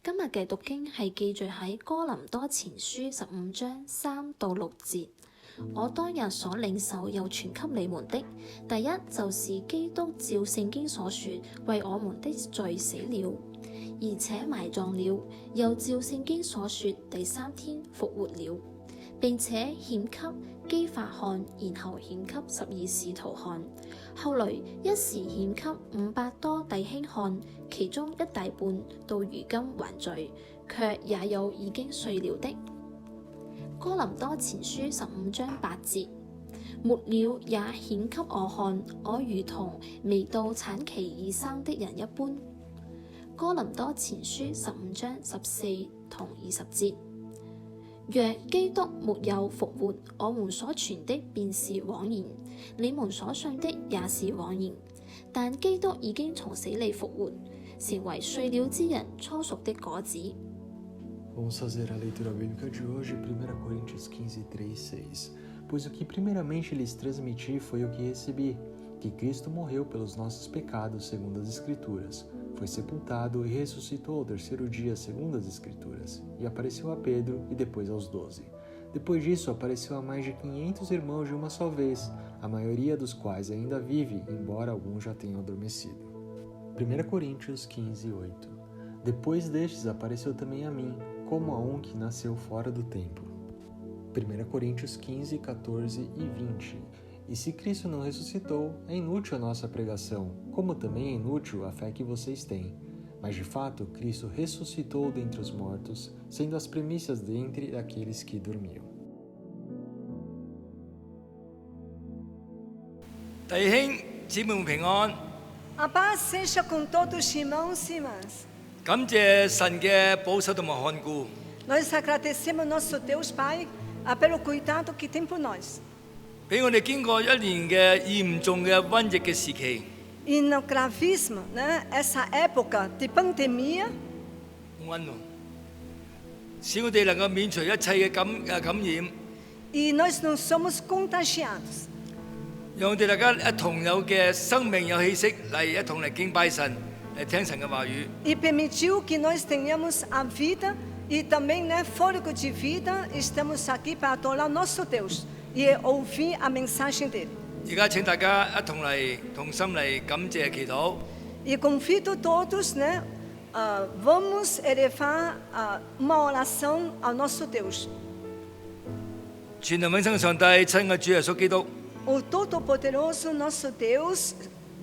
今日嘅讀經係記載喺哥林多前書15章3到6節。我當日所領受又傳給你們的，第一就是基督照聖經所說，為我們的罪死了，而且埋葬了，又照聖經所說，第3天復活了，並且顯給基法看，然後顯給12使徒看，後來一時顯給500多弟兄看，其中一大半到如今還在，卻也有已經睡了的。哥林多前書15章8節，末了也顯給我看，我如同未到產期而生的人一般。哥林多前書15章14同20節，若基督沒有復活，我們所傳的便是枉然，你們所信的也是枉然。但基督已經從死裏復活，成為睡了之人初熟的果子。Vamos fazer a leitura bíblica de hoje, 1 Coríntios 15, 3, 6. Pois o que primeiramente lhes transmiti foi o que recebi, que Cristo morreu pelos nossos pecados, segundo as Escrituras, foi sepultado e ressuscitou ao terceiro dia, segundo as Escrituras, e apareceu a Pedro e depois aos 12. Depois disso, apareceu a mais de 500 irmãos de uma só vez, a maioria dos quais ainda vive, embora alguns já tenham adormecido. 1 Coríntios 15, 8. Depois destes apareceu também a mim, como a um que nasceu fora do tempo. 1 Coríntios 15, 14 e 20. E se Cristo não ressuscitou, é inútil a nossa pregação, como também é inútil a fé que vocês têm. Mas de fato, Cristo ressuscitou dentre os mortos, sendo as primícias dentre aqueles que dormiam. 弟兄姊妹們平安， A paz seja com todos os irmãos e irmãs. 感謝神嘅保守同埋看顧。 Nós agradecemos nosso Deus Pai pelo cuidado que tem por nós. 俾我哋經過一年嘅嚴重嘅瘟疫嘅時期， E no gravíssimo, né, essa época de pandemia, 好溫喎，使我哋能夠免除一切嘅感染， e nós não somos contagiados. 讓我哋大家一同有嘅生命有氣息嚟一同嚟敬拜神，嚟聽神嘅話語。 E permitiu que nós tenhamos a vida e também, né, fôlego de vida, estamos aqui para adorar nosso Deus e ouvir a mensagem dele. 而家請大家一同嚟同心嚟感謝祈禱。 E convido todos, né, vamos elevar uma oração ao nosso Deus. 全能永生嘅上帝，親愛主耶穌基督， O Todo-Poderoso, nosso Deus,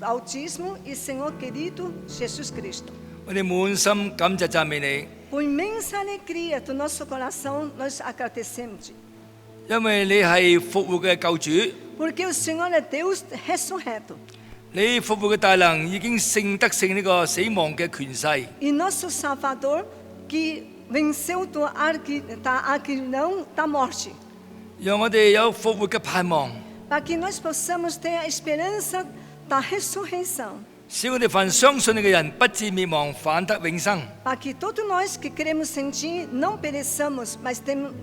Altíssimo e Senhor querido Jesus Cristo. 我哋滿心感謝讚美你， Com imensa alegria do nosso coração, nós agradecemos-te. 因為你係復活嘅救主。 Porque o Senhor é Deus ressurreto. 你復活嘅大能已經勝得勝呢個死亡嘅權勢， E nosso Salvador, que venceu da aguilhão da morte. 讓我哋有復活嘅盼望， Para que nós possamos ter a esperança da ressurreição. 使我哋凡相信你嘅人不至滅亡，反得永生。 Para que todos nós que queremos sentir não pereçamos, mas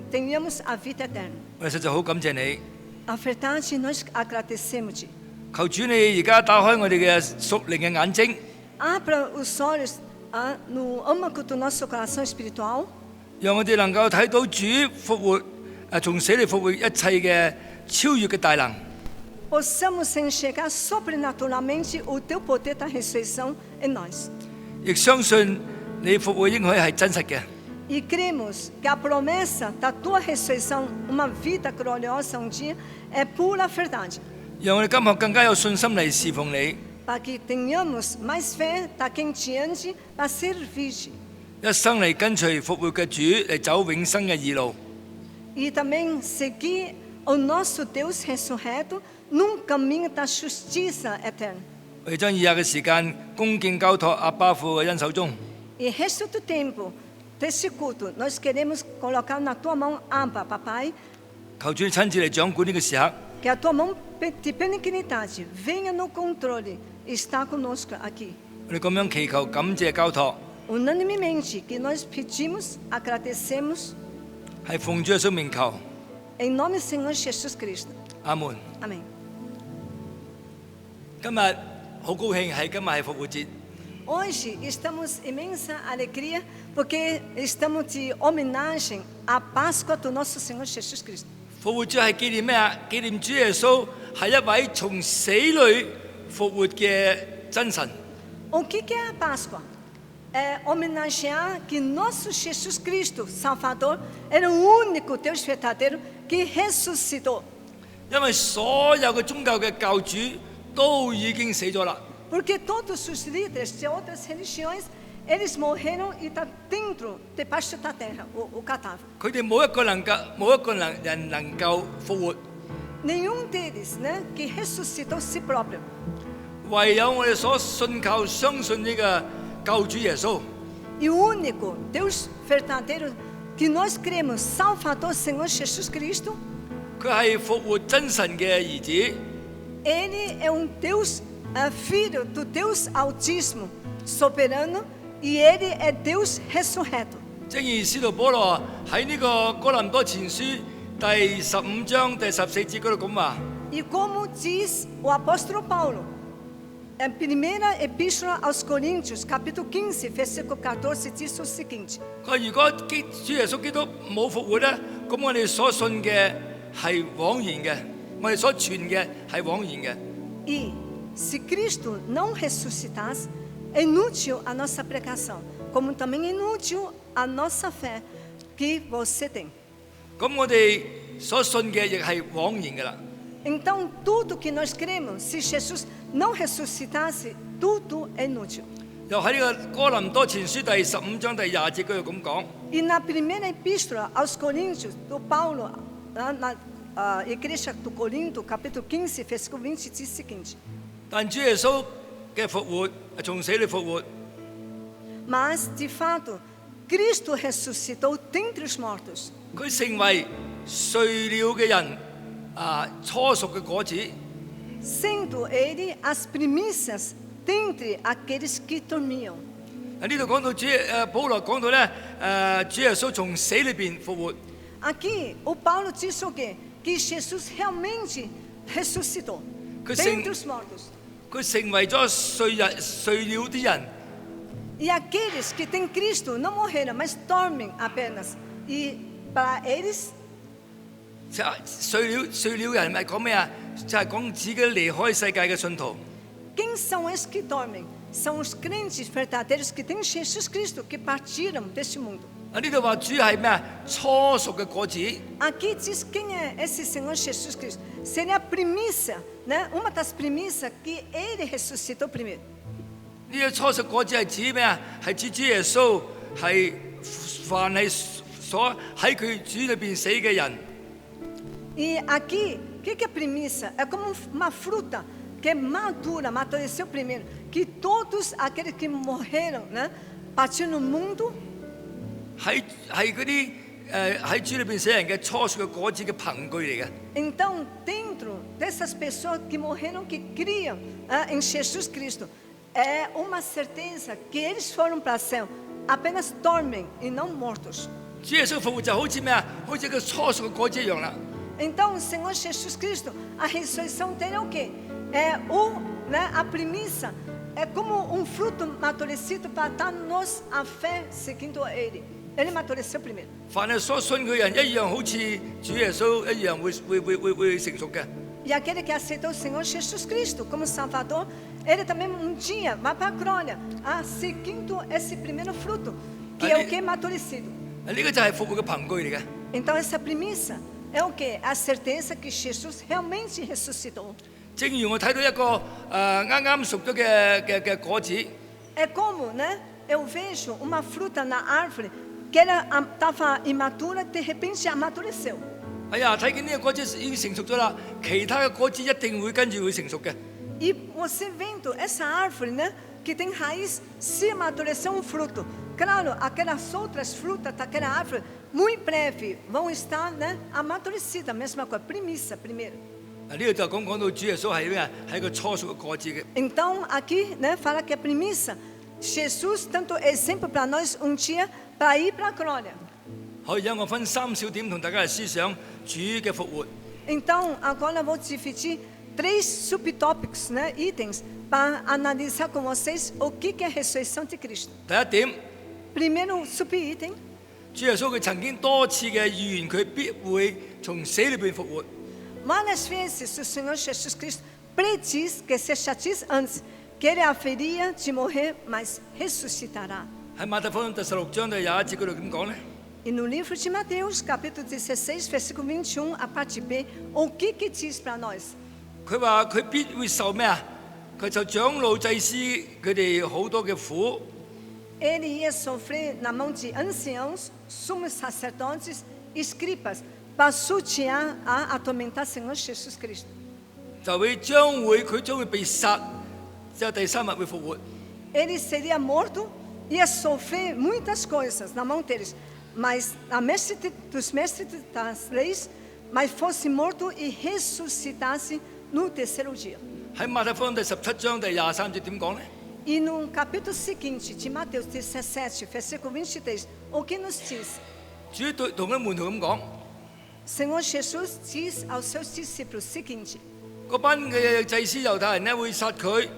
tenhamos a vida eterna. 我哋實在好感謝你， A verdade, nós agradecemos-te. 求主你而家打開我哋嘅屬靈嘅眼睛， Abra os olhos no âmago do nosso coração espiritual, 讓我哋能夠睇到主復活，從死裏復活一切嘅超越嘅大能。 possamos enxergar sobrenaturalmente o teu poder da ressurreição em nós. 亦相信你復活應許係真實嘅， E cremos que a promessa da tua ressurreição, uma vida gloriosa um dia, é pura verdade. 讓我哋今後更加有信心嚟侍奉你， Para que tenhamos mais fé daqui em diante para servir-te. 一生嚟跟隨復活嘅主嚟走永生嘅義路。 E também seguir o nosso Deus ressurreto num caminho da justiça eterna. 我哋將以下嘅時間恭敬交託阿巴父嘅恩手中。 E resto do tempo desse culto, nós queremos colocar na tua mão, Abba, Papai, 求主親自嚟掌管呢個時刻， que a tua mão de benignidade venha no controle e está conosco aqui. 我哋咁樣祈求感謝交託， Unanimemente que nós pedimos, agradecemos, 係奉主耶穌名求， em nome do Senhor Jesus Cristo. 阿門。 Amém. 今日好高興係今日係復活節， hoje estamos imensa alegria porque estamos de homenagem à Páscoa do nosso Senhor Jesus Cristo. 復活節係紀念咩啊？紀念主耶穌係一位從死裏復活嘅真神。 O que é a Páscoa? É homenagear que nosso Jesus Cristo, Salvador, era o único Deus verdadeiro que ressuscitou. 因為所有嘅宗教嘅教主都已經死咗啦。 Porque todos os líderes de outras religiões, eles morreram e está dentro, debaixo da terra, o cadáver. 佢哋冇一個人能夠復活， Nenhum deles, né, que ressuscitou si próprio. 唯有我哋所信靠相信呢個救主耶穌。 E o único Deus verdadeiro que nós cremos, Salvador, Senhor Jesus Cristo, 佢係復活真神嘅兒子， Ele é Deus, filho do Deus Altíssimo, soberano, e Ele é Deus ressurreto. 正如使徒保羅喺呢個哥林多前書第15章第14節嗰度咁話。 E como diz o apóstolo Paulo, em 1 Epístola aos Coríntios, capítulo 15, versículo 14, diz o seguinte: 佢話如果主耶穌基督冇復活咧，咁我哋所信嘅係枉然嘅，我哋所傳嘅係枉然嘅。 E se Cristo não ressuscitasse, é inútil a nossa pregação, como também é inútil a nossa fé que você tem. 咁我哋所信嘅亦係枉然嘅啦。 Então, tudo que nós cremos, se Jesus não ressuscitasse, tudo é inútil. 又喺呢個哥林多前書第15章第20節嗰度咁講。 E na primeira epístola aos Coríntios, do Paulo, na igreja do Corinto, capítulo 15, versículo 20, diz o seguinte: 但主耶穌嘅復活係從死裏復活， Mas, de fato, Cristo ressuscitou dentre os mortos, 佢成為睡了嘅人初熟嘅果子。 sendo Ele as primícias dentre aqueles que dormiam. 喺呢度講到保羅講到咧主耶穌從死裏邊復活。 Aqui, o Paulo diz o quê? Que Jesus realmente ressuscitou Que dentre os mortos. 佢成為咗睡了啲人， E aqueles que têm Cristo não morreram, mas dormem apenas. E para eles, 睡了人係講咩啊？就係講自己離開世界嘅信徒。 quem são esses que dormem? São os crentes verdadeiros que têm Jesus Cristo, que partiram deste mundo. 呢度話主係咩啊？初熟嘅果子。 Aqui diz quem é esse Senhor Jesus Cristo. Seria a primícia, né? Uma das primícias que Ele ressuscitou primeiro. 呢個初熟果子係指咩啊？係指主耶穌係凡係所喺佢主裏邊死嘅人。 E aqui, o que é primícia? É como uma fruta que é madura, amadureceu primeiro. Que todos aqueles que morreram, né? Partiram no mundo. 係嗰啲喺主裏邊死人嘅初熟嘅果子嘅憑據嚟嘅。 Então, dentro dessas pessoas que morreram, que criam em Jesus Cristo, é uma certeza que eles foram para o céu, apenas dormem e não mortos. 主耶穌復活就好似咩啊？好似個初熟嘅果子一樣啦。 Então, o Senhor Jesus Cristo, a ressurreição dele é o quê? É a primícia, é como um fruto amadurecido para dar-nos a fé seguindo Ele. Ele amadureceu primeiro. 凡係所信嘅人一樣，好似主耶穌一樣會成熟嘅。 E aquele que aceitou o Senhor Jesus Cristo como Salvador, ele também um dia vai para a glória, seguindo esse primeiro fruto, que é o que é amadurecido. 呢個就係復活嘅憑據嚟嘅。 Então, essa primícia é o que? A certeza que Jesus realmente ressuscitou. 正如我睇到一個啱啱熟咗嘅果子， É como, né? Eu vejo uma fruta na árvore que ela estava imatura, de repente amadureceu. 哎呀，睇見呢個果子已經成熟咗啦，其他嘅果子一定會跟住會成熟嘅。 E você vendo essa árvore, né? Que tem raiz, se amadureceu um fruto. Claro, aquelas outras frutas daquela árvore, muito breve, vão estar, né? Amadurecidas, mesma coisa, primícia primeiro. 呢度就講到主耶穌係咩啊？係一個初熟嘅果子嘅。 Então, aqui, né? Fala que a primícia, Jesus, tanto exemplo para nós um dia, para ir para a glória. 好，而家我分3小點同大家嚟思想主嘅復活。 Então, agora eu vou dividir 3 subtópicos, né? Itens para analisar com vocês o que é a ressurreição de Cristo. 第一點， Primeiro subitem, 主耶穌佢曾經多次嘅預言，佢必會從死裏邊復活。 várias vezes o Senhor Jesus Cristo prediz, que se já diz antes, que ele haveria de morrer, mas ressuscitará. 喺馬太福音第16章第21節嗰度點講呢？ E no livro de Mateus, capítulo 16, versículo 21, a parte B, o que diz para nós? 佢話佢必會受咩啊？佢就長老祭司佢哋好多嘅苦。 Ele ia sofrer na mão de anciãos, sumos sacerdotes, escribas, para sutear, a atormentar o Senhor Jesus Cristo. 佢將會被殺，之後第三日會復活。 Ele seria morto, ia sofrer muitas coisas na mão deles, mas dos mestres das leis, mas fosse morto e ressuscitasse no terceiro dia. 喺馬太福音第17章第23節點講呢？ E no capítulo seguinte de Mateus 17, versículo 23, o que nos diz? 主對同啲門徒咁講： Senhor Jesus diz aos seus discípulos o seguinte, 嗰班嘅祭司猶太人咧會殺佢，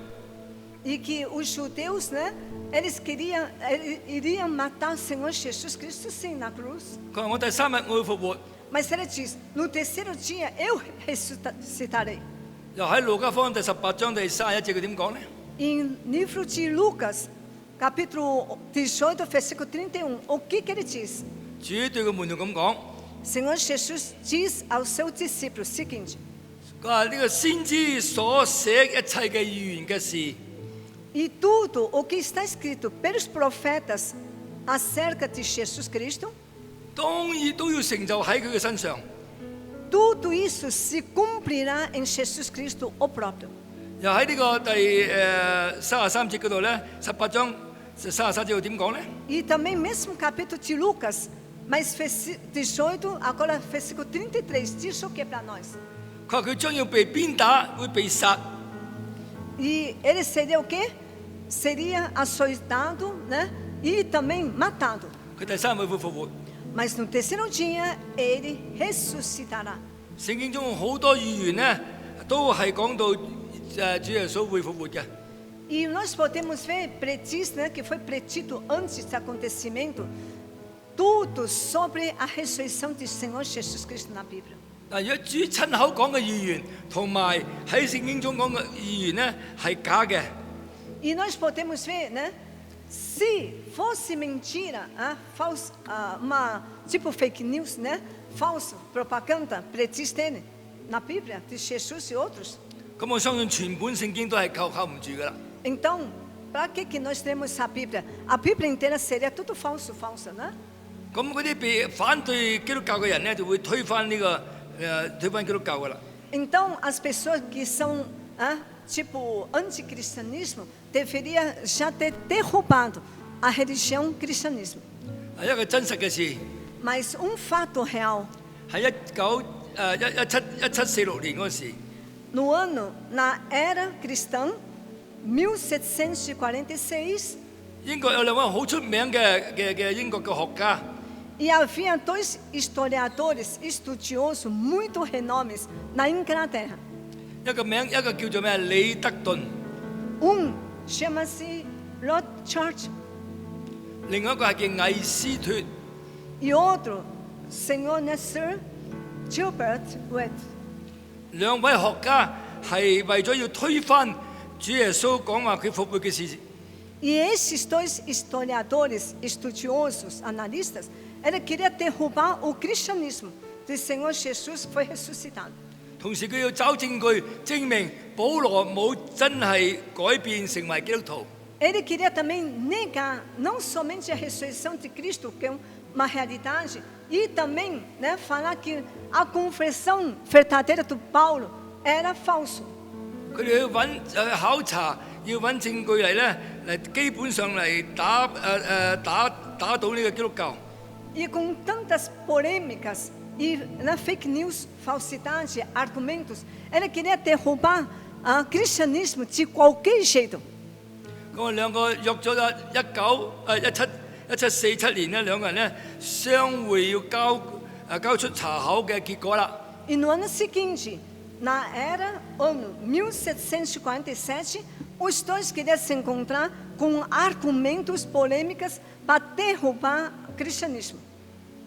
e que os judeus, né, eles iriam matar o Senhor Jesus Cristo sim na cruz. 佢話我第三日我會復活。 Mas ele diz, no terceiro dia eu ressuscitarei. 又喺路加福音第18章第31節佢點講呢？ Em livro de Lucas, capítulo 18, versículo 31, o que ele diz? 主對個門徒咁講： Senhor Jesus diz aos seus discípulos o seguinte, 佢話呢個先知所寫一切嘅預言嘅事， e tudo o que está escrito pelos profetas acerca de Jesus Cristo, 當然都要成就喺佢嘅身上。 tudo isso se cumprirá em Jesus Cristo o próprio. 又喺呢個第33節嗰度咧，18章33節度點講咧？ E também mesmo capítulo de Lucas, mas 18, agora versículo 33, diz o que para nós? 佢話佢將要被鞭打，會被殺。 E ele seria o quê? Seria açoitado, né? E também matado. 佢第三日會復活。 Mas no terceiro dia ele ressuscitará. 聖經中好多預言咧，都係講到主耶穌會復活嘅。 E nós podemos ver, prediz, né, que foi predito antes do acontecimento, tudo sobre a ressurreição de Senhor Jesus Cristo na Bíblia. 但如果主親口講嘅預言，同埋喺聖經中講嘅預言咧，係假嘅。 E nós podemos ver, né? Se fosse mentira, falso, uma tipo fake news, né? Falso, propaganda, prediz dele na Bíblia de Jesus e outros. 咁我相信全本聖經都係靠唔住噶啦。 Então, para que nós temos a Bíblia? A Bíblia inteira seria tudo falso, né? 咁嗰啲被反對基督教嘅人咧，就會推翻推翻基督教噶啦。 Então, as pessoas que são tipo anticristianismo deveriam já ter derrubado a religião cristianismo. 係一個真實嘅事， Mas fato real, 喺1746年嗰時， no ano, na era cristã, 1746, 英國有兩位好出名嘅英國嘅學家， e havia dois historiadores estudiosos muito renomes na Inglaterra. 一個叫做咩李德頓， Chama-se Lord Church 另外一個係叫魏斯脱。 e outro, Senhor Sir Gilbert White. 兩位學家係為咗要推翻主耶穌講話佢復活嘅事。 E esses dois historiadores estudiosos, analistas, ele queria derrubar o cristianismo de Senhor Jesus foi ressuscitado. 同時佢要找證據證明保羅冇真係改變成為基督徒。 Ele queria também negar não somente a ressurreição de Cristo, que é uma realidade, e também, né, falar que a conversão verdadeira do Paulo era falso. 佢哋去考察，要揾證據嚟基本上嚟打倒呢個基督教。 E com tantas polêmicas e fake news, falsidade, argumentos, ele queria derrubar o cristianismo de qualquer jeito. 咁兩個約咗1747年咧，兩個人咧相會要交出查考嘅結果啦。 E no ano seguinte, ano 1747, os dois queriam se encontrar com argumentos, polêmicas para derrubar o cristianismo.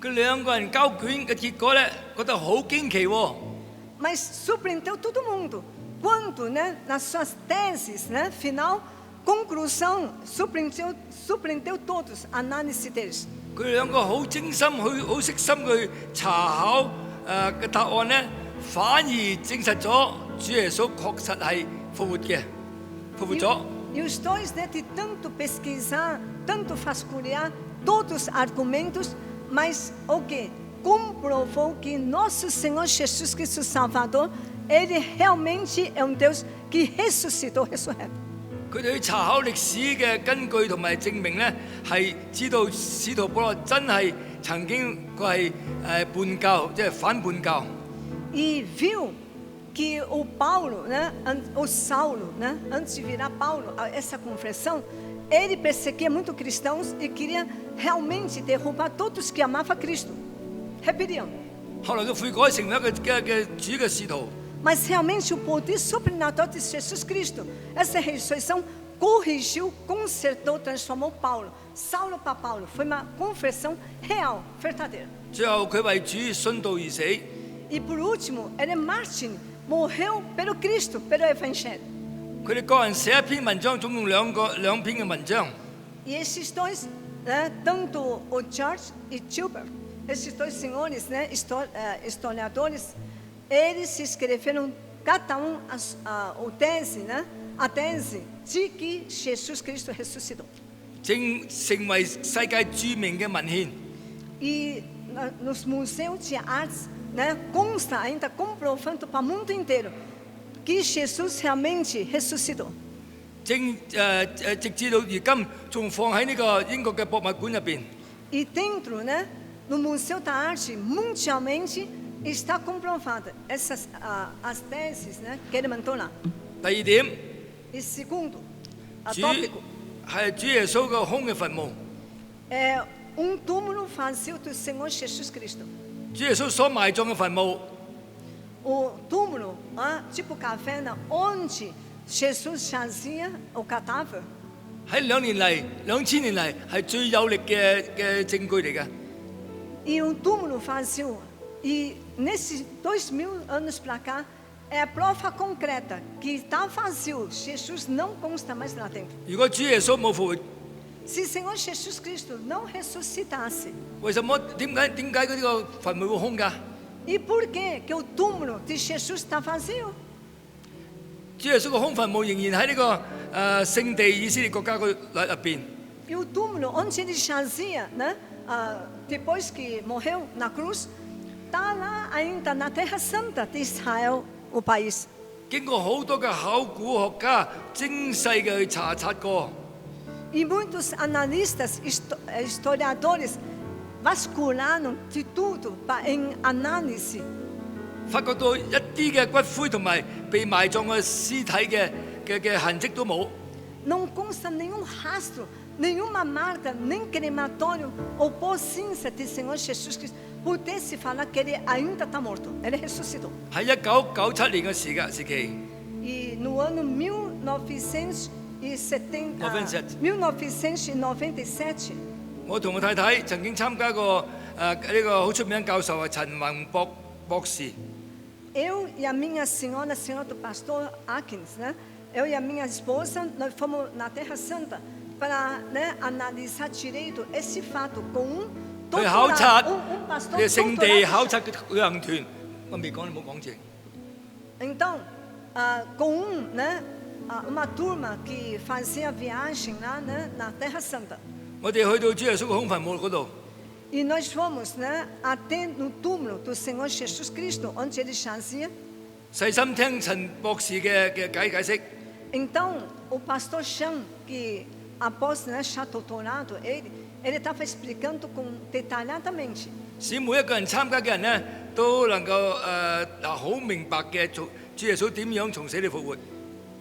佢兩個人交卷嘅結果咧，覺得好驚奇喎。 Mas surpreendeu todo mundo. Quando, né, nas suas teses, né, final, conclusão, surpreendeu todos a análise deles. 佢哋兩個好精心好悉心去查考嘅答案咧，反而證實咗主耶穌確實係復活咗。 E os dois, né, de tanto pesquisar, tanto vasculhar todos os argumentos, mas o que? Comprovou que nosso Senhor Jesus Cristo Salvador, Ele realmente é um Deus que ressuscitou, ressurreto. 佢哋去查考歷史嘅根據同埋證明咧，係知道使徒保羅真係曾經佢係叛教，即係反叛教。 E viu que o Paulo, né, o Saulo, né, antes de virar Paulo, essa conversão, ele perseguia muito cristãos e queria realmente derrubar todos que amavam Cristo. Repetiam. 後來佢悔改成為一個嘅主嘅使徒。 Mas realmente o poder sobrenatural de Jesus Cristo, essa ressurreição corrigiu, consertou, transformou Paulo. Saulo para Paulo foi uma conversão real, verdadeira. 最後佢為主殉道而死。 E por último, ele é mártir, morreu pelo Cristo, pelo Evangelho. 佢哋個人寫一篇文章，總共兩篇嘅文章。 E esses dois, né, tanto o George e Gilbert, esses dois senhores, né, historiadores, eles se escreveram cada um a tese de que Jesus Cristo ressuscitou. 正成為世界著名嘅文獻。 E nos museus de artes, né, consta ainda comprovando para o mundo inteiro que Jesus realmente ressuscitou. 直至到而家仲放喺呢個英國嘅博物館入邊。 E dentro, né, no Museu da Arte, mundialmente, está comprovada as teses, né, que ele mandou lá. 第二點， E segundo, 主 tópico, 係主耶穌個空嘅墳墓。 é túmulo vazio do Senhor Jesus Cristo. 主耶穌所埋葬嘅墳墓 O túmulo, tipo caverna, onde Jesus jazia o cadáver, 喺2000年嚟係最有力嘅證據嚟嘅。 e um túmulo vazio. E nesses 2000 anos para cá, é a prova concreta que está vazio. Jesus não consta mais lá dentro. 如果主耶穌冇復活， Se o Senhor Jesus Cristo não ressuscitasse, 為什麼點解佢呢個墳墓會空㗎？ e por que o túmulo de Jesus está vazio? 主耶穌個空墳墓仍然喺呢個聖地以色列國家入邊。 E o túmulo onde ele jazia, né, depois que morreu na cruz, está lá ainda na Terra Santa de Israel, o país. 經過好多嘅考古學家精細嘅去查察過， E muitos analistas, historiadores, vasculharam de tudo em análise. 發覺到一啲嘅骨灰同埋被埋葬嘅屍體嘅痕跡都冇。 Não consta nenhum rastro, nenhuma marca, nem crematório ou pó cinza de Senhor Jesus Cristo pudesse falar que ele ainda está morto. Ele ressuscitou. 喺1997年嘅時期， E no ano 1997, 我同我太太曾經參加過呢個好出名嘅教授係陳宏博士。 eu e a minha senhora, a senhora do pastor Atkins, né? Eu e a minha esposa, nós fomos na Terra Santa para, né, analisar direito esse fato com 去考察 pastor 嘅聖地 doutorado. 考察嘅旅行團，我未講，你唔好講住。 Então, com né, uma turma que fazia viagem lá, né, na Terra Santa. 我哋去到主耶穌嘅空墳墓嗰度， E nós fomos, né, até no túmulo do Senhor Jesus Cristo, onde ele jazia. 細心聽陳博士嘅解釋。 Então, o pastor Chan, que após, né, já doutorado, ele estava explicando detalhadamente. 使每一個人參加嘅人呢，都能夠好明白嘅主耶穌點樣從死裏復活。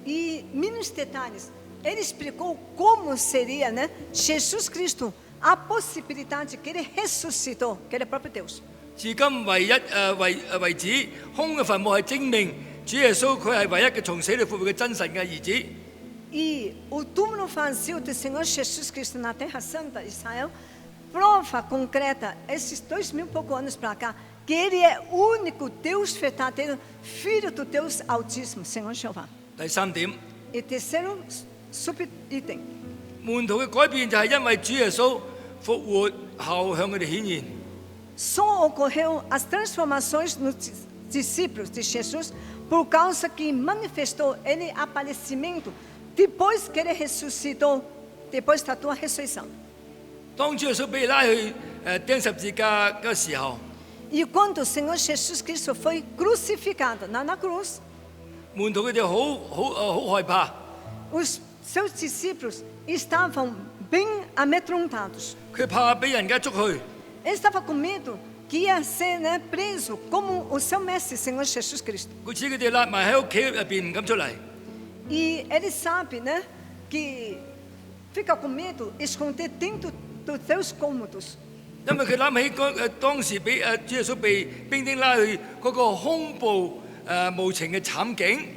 E menos detalhes. Ele explicou como seria, né, Jesus Cristo, a possibilidade que ele ressuscitou, que ele é próprio Deus. 至今為止，空嘅墳墓係證明主耶穌佢係唯一嘅從死裏復活嘅真神嘅兒子。E o túmulo vazio do Senhor Jesus Cristo na Terra Santa, Israel, prova concreta, esses 2000 e poucos anos para cá, que Ele é o único Deus verdadeiro, Filho do Deus Altíssimo, Senhor Jeová. 第三點， E terceiro subitem, 門徒嘅改變就係因為主耶穌復活後向佢哋顯現。 só ocorreu as transformações nos discípulos de Jesus por causa que manifestou Ele aparecimento depois que Ele ressuscitou, depois da tua ressurreição. 當主耶穌被拉去釘十字架嘅時候， E quando o Senhor Jesus Cristo foi crucificado na cruz, 門徒佢哋好害怕， os seus discípulos estavam bem amedrontados. 佢怕俾人家捉去， Ele estava com medo que ia ser preso como o seu mestre, Senhor Jesus Cristo. 故此佢哋揦埋喺屋企入邊唔敢出嚟。 E ele sabe, que fica com medo esconder dentro dos seus cômodos. 因為佢諗起當時俾主耶穌被兵丁拉去嗰個恐怖無情嘅慘景，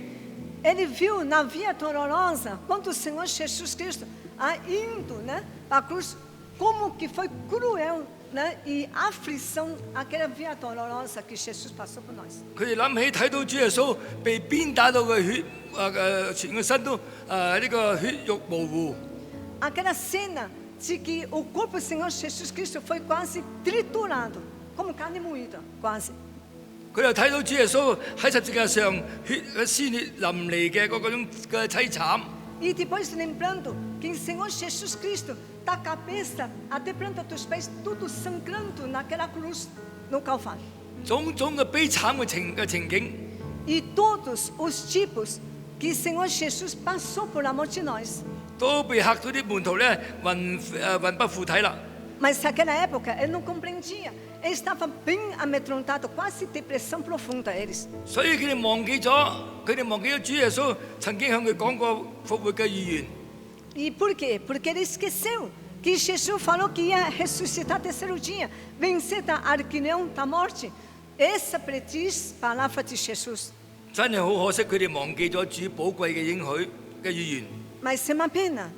Ele viu na via dolorosa, quando o Senhor Jesus Cristo indo para a cruz, como que foi cruel e aflição aquela via dolorosa que Jesus passou por nós. 佢哋諗起睇到主耶穌被鞭打到嘅血全個身都呢個血肉模糊。 Aquela cena de que o corpo do Senhor Jesus Cristo foi quase triturado, como carne moída, quase. 佢又睇到主耶穌喺十字架上鮮血淋漓嘅嗰種嘅凄慘。 E depois lembrando que o Senhor Jesus Cristo, da cabeça até planta dos pés, tudo sangrando naquela cruz no Calvário. 種種嘅悲慘嘅情景， E todos os tipos que o Senhor Jesus passou por amor de nós. 都被嚇到啲門徒咧魂不附體啦。 Mas naquela época ele não compreendia. Ele estava bem amedrontado, quase depressão profunda eles. 所以佢哋忘記咗主耶穌曾經向佢講過復活嘅預言。 E por quê? Porque ele esqueceu que Jesus falou que ia ressuscitar terceiro dia, vencer da aguilhão da morte. Essa prediz palavra de Jesus. 真係好可惜，佢哋忘記咗主寶貴嘅應許嘅預言。 Mas é uma pena,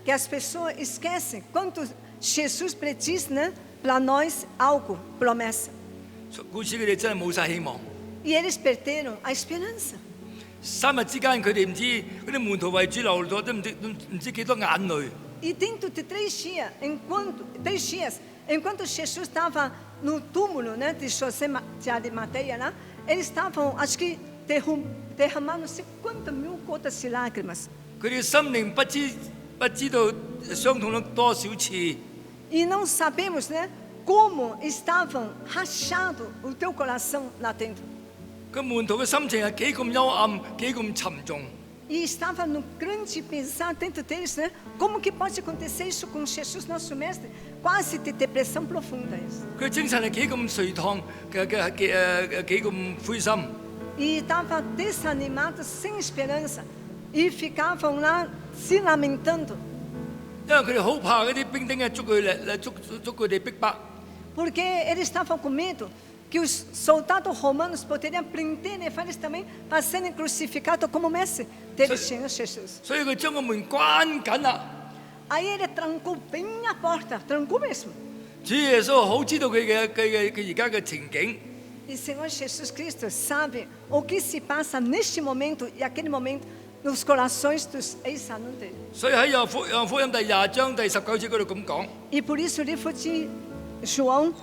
que as pessoas esquecem quando Jesus prediz, para nós algo, promessa. 故此佢哋真係冇晒希望。 E eles perderam a esperança. 3日之間，佢哋唔知嗰啲門徒為主流咗都唔知幾多眼淚。 E dentro de 3 dias, enquanto Jesus estava no túmulo, de José de Arimateia lá, eles estavam, acho que, derramando 50.000 gotas de lágrimas. 佢哋心靈不知道傷痛咗多少次。 E não sabemos, como estavam rachado o teu coração lá dentro. 個門徒嘅心情係幾咁幽暗，幾咁沉重。 E estava no grande pensar dentro deles, como que pode acontecer isso com Jesus, nosso mestre? Quase de depressão profunda. Isso. 佢精神係幾咁垂燙幾咁灰心。 E estava desanimado, sem esperança. E ficavam lá se lamentando. 因為佢哋好怕嗰啲兵丁捉佢哋逼迫。 Porque eles estavam com medo que os soldados romanos poderiam prender e levar eles também para serem crucificados como mestre deles, Senhor Jesus. 所以佢將個門關緊啦。 Aí ele trancou bem a porta, trancou mesmo. 主耶穌好知道佢而家嘅情景， E Senhor Jesus Cristo sabe o que se passa neste momento e aquele momento nos corações dos ex-alunos dele. 所以喺約翰福音第20章第19節嗰度咁講。 E por isso o livro de João,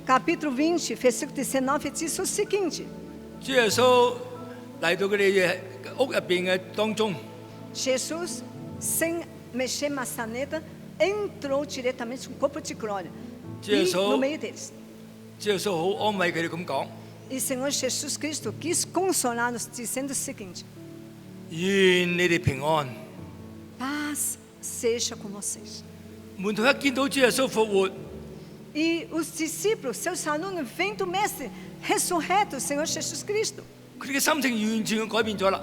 capítulo 20, versículo 19, diz o seguinte: 主耶穌嚟到佢哋嘅屋入邊嘅當中， Jesus, sem mexer maçaneta, entrou diretamente no corpo de glória e no meio deles. 主耶穌好安慰佢哋咁講： E Senhor Jesus Cristo quis consolá-los, dizendo o seguinte: 願你哋平安。 paz seja com vocês. 門徒一見到主耶穌復活， E os discípulos, seus alunos, vendo o Mestre ressurreto, o Senhor Jesus Cristo. 佢哋嘅心情完全改變咗啦。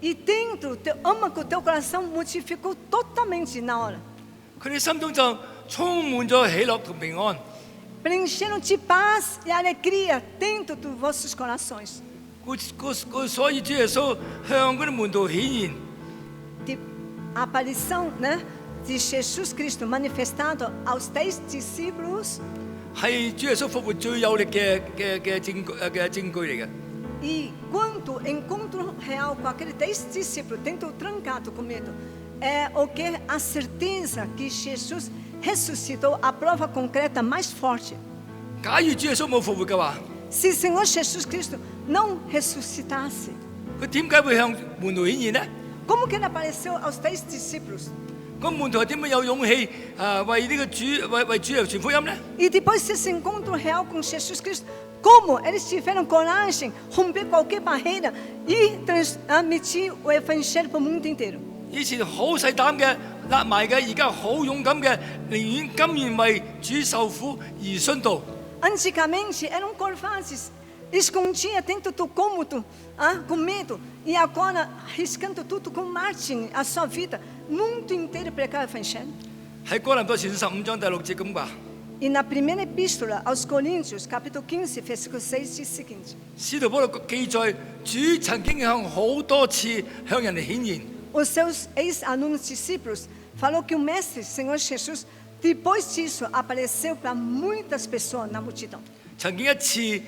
E dentro teu âmago, teu coração modificou totalmente na hora. 佢哋心中就充滿咗喜樂同平安。 Preencheram de paz e alegria dentro dos vossos corações. 所以主耶穌向嗰啲門徒顯現， a aparição, né, de Jesus Cristo manifestado aos 10 discípulos 係主耶穌復活最有力嘅證據嚟嘅。 e quanto encontro real com aqueles 10 discípulos dentro trancado com medo é o que a certeza que Jesus ressuscitou, a prova concreta mais forte. 假如主耶穌冇復活嘅話， Se Senhor Jesus Cristo não ressuscitasse, 佢點解會向門徒顯現呢？ como que ele apareceu aos 10 discípulos? 咁門徒係點樣有勇氣為呢個主為主嚟傳福音呢？ E depois desse encontro real com Jesus Cristo, como eles tiveram coragem de romper qualquer barreira e transmitir o evangelho para o mundo inteiro? 以前好細膽嘅、揦埋嘅，而家好勇敢嘅，寧願甘願為主受苦而殉道。 Antigamente eram covardes, escondiam dentro do cômodo, com medo, e agora arriscando tudo com Martin, a sua vida, o mundo inteiro pregar o evangelho. 喺哥林多前書15章第6節咁話， E na primeira epístola aos Coríntios, capítulo 15, versículo 6, diz o seguinte: 使徒保羅記載，主曾經向好多次向人哋顯現。 Os seus ex-alunos discípulos falou que o mestre Senhor Jesus, depois disso, apareceu para muitas pessoas na multidão. 曾經一次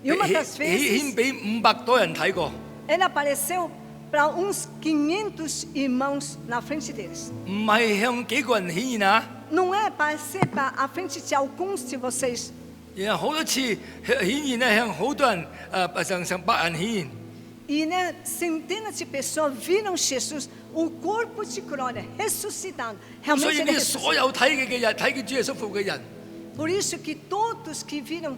E uma das 顯 vezes 俾500多人睇過， ele apareceu para uns 500 irmãos na frente deles. 唔係向幾個人顯現啊， Não é para ser para a frente de alguns de vocês, 然後好多次顯現咧，向好多人成百人顯現。 e né, centenas de pessoas viram Jesus, o corpo de glória, ressuscitado. 所 Realmente 以 ele 呢，所 ressuscitou. 有睇嘅人，睇見主耶穌復活嘅人， Por isso que todos que viram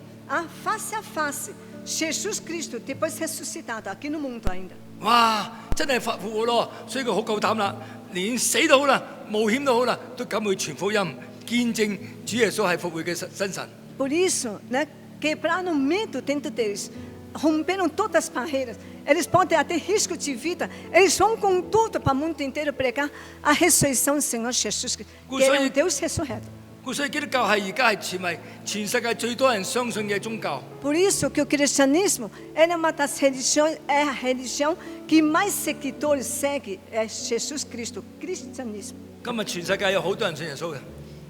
face a face Jesus Cristo, depois ressuscitado aqui no mundo ainda. 哇！真係復活咯，所以佢好夠膽啦，連死都好啦，冒險都好啦，都敢去傳福音，見證主耶穌係復活嘅真神。 Por isso, né, quebraram o medo dentro deles, romperam todas as barreiras. Eles podem ter risco de vida, eles vão com tudo para o mundo inteiro pregar a ressurreição do Senhor Jesus Cristo, que ele é um Deus ressurreto. 故所以基督教係而家係成為全世界最多人相信嘅宗教。 Por isso que o cristianismo ele é uma das religiões, é a religião que mais seguidores segue, é Jesus Cristo, cristianismo. 今日全世界有好多人信耶穌嘅，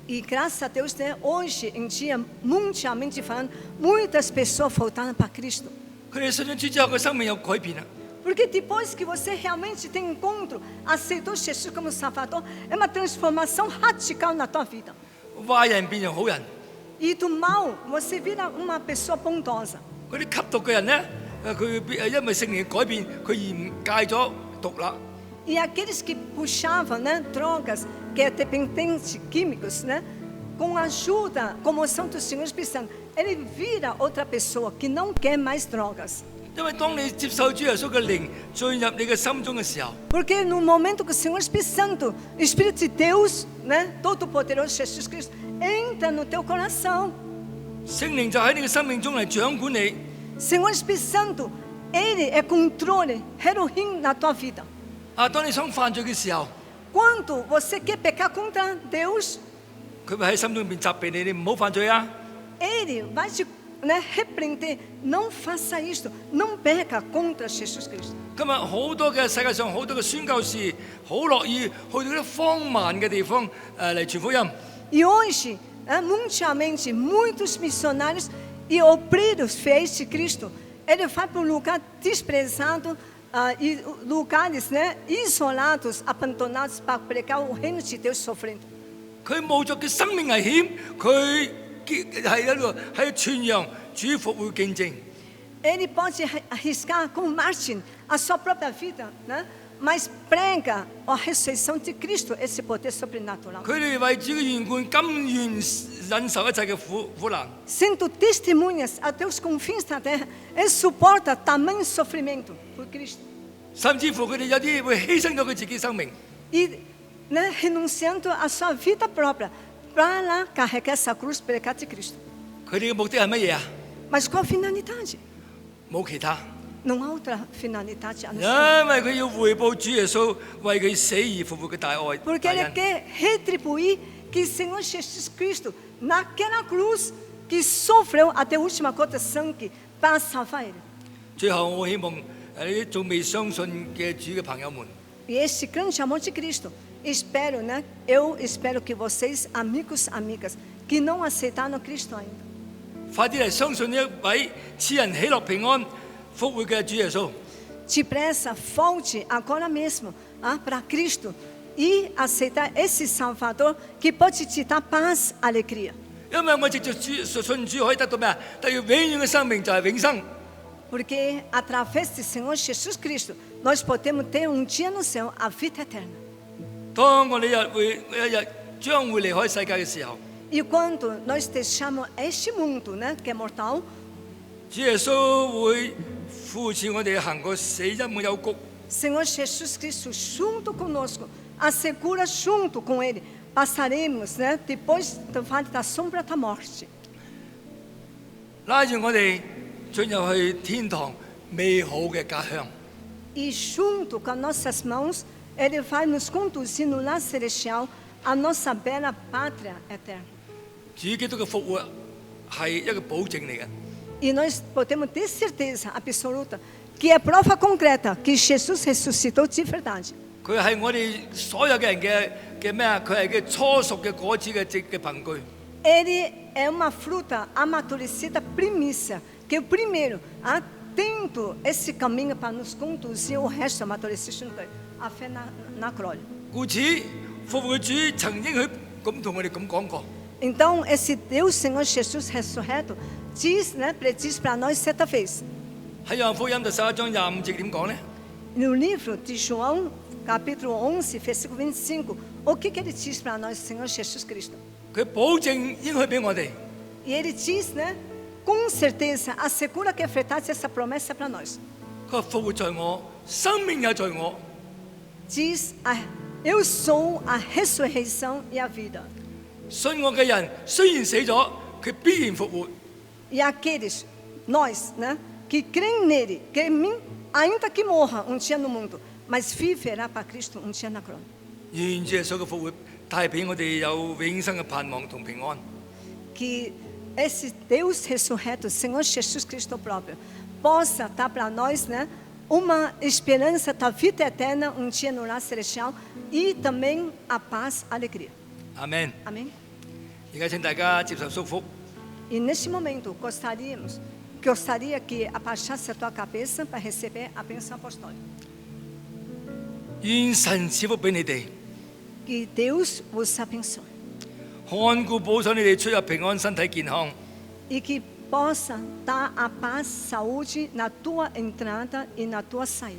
E graças a Deus, né, hoje em dia, mundialmente falando, muitas pessoas voltaram para Cristo. 佢哋信咗主之後，個生命有改變啦。 Porque depois que você realmente tem encontro, aceitou Jesus como Salvador, é uma transformação radical na tua vida. 壞人變成好人， E do mal, você vira uma pessoa bondosa. 嗰啲吸毒嘅人咧，佢因為聖靈嘅改變，佢而戒咗毒啦。 E aqueles que puxavam, né, drogas, que é dependente químicos, né, com a ajuda, comoção do Senhor Espírito Santo, ele vira outra pessoa que não quer mais drogas. 因為當你接受主耶穌嘅靈進入你嘅心中嘅時候， Porque no momento que o Senhor Espírito Santo, o Espírito de Deus, né, Todo-Poderoso Jesus Cristo, entra no teu coração. 聖靈就喺你嘅生命中嚟掌管你。 Senhor Espírito Santo, Ele é controle, Elohim na tua vida. 當你想犯罪嘅時候， Quando você quer pecar contra Deus, 佢會喺心中邊責備你，你唔好犯罪啊！ Ele vai te, né, repreender. Não faça isto, não peca contra Jesus Cristo. 今日好多嘅世界上好多嘅宣教士好樂意去到啲荒蠻嘅地方嚟傳福音。 E hoje, mundialmente, muitos missionários e obreiros fiéis de Cristo, ele vai para um lugar desprezado, e lugares, né, isolados, abandonados para pregar o reino de Deus sofrendo. 佢冒着嘅生命危險，佢係喺度傳揚主復活見證。 Ele pode arriscar com Martin a sua própria vida, né? Mas prega a ressurreição de Cristo, esse poder sobrenatural. 佢哋為主嘅緣故，甘願忍受一切嘅苦難。 Sendo testemunhas a Deus com fins da terra, ele suporta tamanho sofrimento por Cristo. 甚至乎佢哋有啲會犧牲咗佢自己生命。 E, né, renunciando a sua vida própria para lá carregar essa cruz pregar de Cristo. 佢哋嘅目的係乜嘢啊？ Mas qual a finalidade? 冇其他， Não há outra finalidade a não ser. 因為佢要回報主耶穌為佢死而復活嘅大愛。 Porque 大 ele 恩 quer retribuir que o Senhor Jesus Cristo, naquela cruz, que sofreu até a última gota de sangue para salvar ele. 最後，我希望呢啲仲未相信嘅主嘅朋友們， E esse grande amor de Cristo, espero, né? Eu espero que vocês, amigos, amigas, que não aceitaram Cristo ainda, 快啲嚟相信呢一位賜人喜樂平安復活嘅主耶穌。 depressa, volte agora mesmo para Cristo e aceitar esse Salvador que pode te dar paz, alegria. 因為我藉着主信主可以得到咩啊？得到永遠嘅生命，就係永生。 Porque através do Senhor Jesus Cristo, nós podemos ter dia no céu a vida eterna. 當我哋一日將會離開世界嘅時候， E quando nós deixamos este mundo, né, que é mortal, 主耶穌會扶持我哋行過死蔭嘅幽谷， Senhor Jesus Cristo junto conosco, assegura junto com Ele, passaremos, né, depois do vale da sombra da morte. 拉住我哋進入去天堂美好嘅家鄉。 E junto com nossas mãos, Ele vai nos conduzir no lar celestial, a nossa bela pátria eterna. 主基督嘅復活係一個保證嚟嘅。 E nós podemos ter certeza absoluta que é prova concreta que Jesus ressuscitou de verdade. 佢係我哋所有嘅人嘅咩啊？佢係嘅初熟嘅果子嘅憑據。 Ele é uma fruta amadurecida primícia, que o primeiro, tendo esse caminho para nos conduzir o resto amadurecido, a fé na glória. 故此復活主曾經佢咁同我哋咁講過。 Então, esse Deus, Senhor Jesus ressurreto, diz, né, prediz para nós certa vez. 喺約翰福音第11章25節點講呢？ No livro de João, capítulo 11, versículo 25, o que ele diz para nós, Senhor Jesus Cristo? 佢保證應許俾我哋， E ele diz, né, com certeza, assegura que é verdade essa promessa para nós. 佢話復活在我，生命也在我。 Diz, eu sou a ressurreição e a vida. 信我嘅人雖然死咗，佢必然復活。 E aqueles, nós, né, que creem nele, que em mim, ainda que morra dia no mundo, mas viverá para Cristo dia na glória. 願主耶穌嘅復活帶俾我哋有永生嘅盼望同平安。 Que esse Deus ressurreto, Senhor Jesus Cristo próprio, possa dar para nós, né, uma esperança da vida eterna dia no lar celestial e também a paz, a alegria. 阿門。 Amém? 而家請大家接受祝福。 E neste momento gostaria que abaixasse a tua cabeça para receber a bênção apostólica. 願神賜福俾你哋， Que Deus vos abençoe 看顧保守你哋出入平安，身體健康。 e que possa dar a paz, saúde na tua entrada e na tua saída.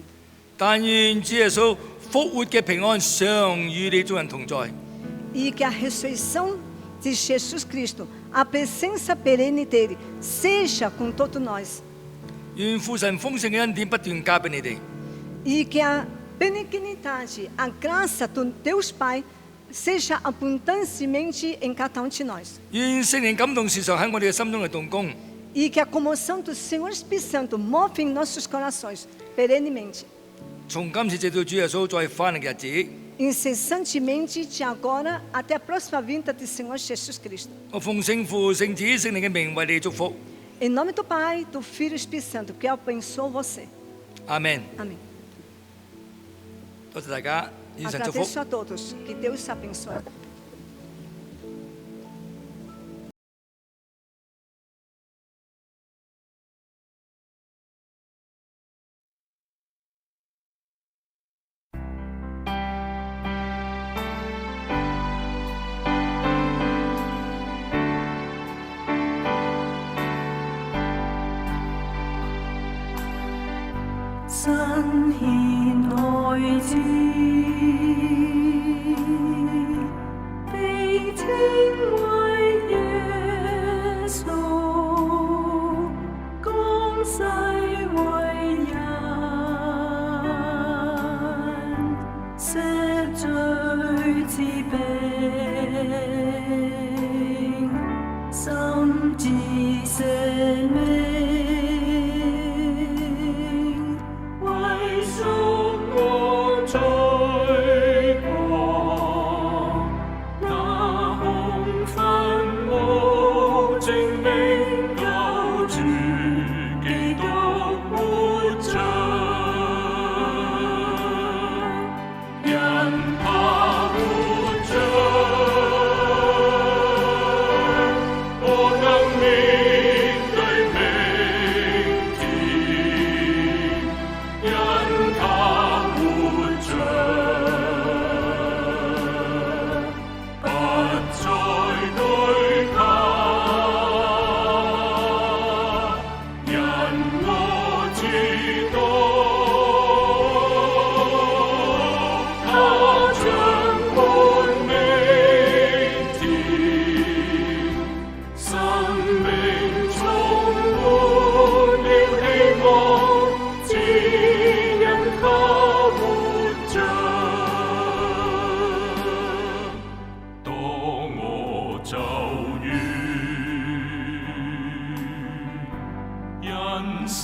但願主耶穌復活嘅平安常與你眾人同在。 E que a ressurreição de Jesus Cristo, a presença perene dele, seja com todos nós. 願父神豐盛嘅恩典不斷加俾你哋。 E que a benignidade, a graça do Deus Pai, seja abundantemente em cada de nós. 願聖靈感動時常喺我哋嘅心中嚟動工。 E que a comoção do Senhor Espírito Santo move em nossos corações perenemente, 從今次直到主耶穌再翻嚟嘅日子， incessantemente de agora até a próxima vinda do Senhor Jesus Cristo. 我奉聖父、聖子、聖靈嘅名為你祝福。 Em nome do Pai, do Filho e do Espírito Santo, que eu abençoo você. 阿門。 Amém. 多謝大家，願神祝福。 Agradeço a todos. Que Deus abençoe.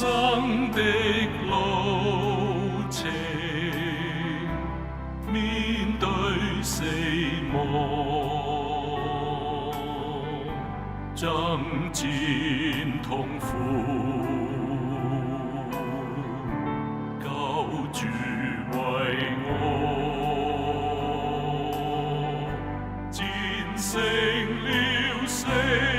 生的路程，面對死亡，爭戰痛苦，救主為我戰勝了死。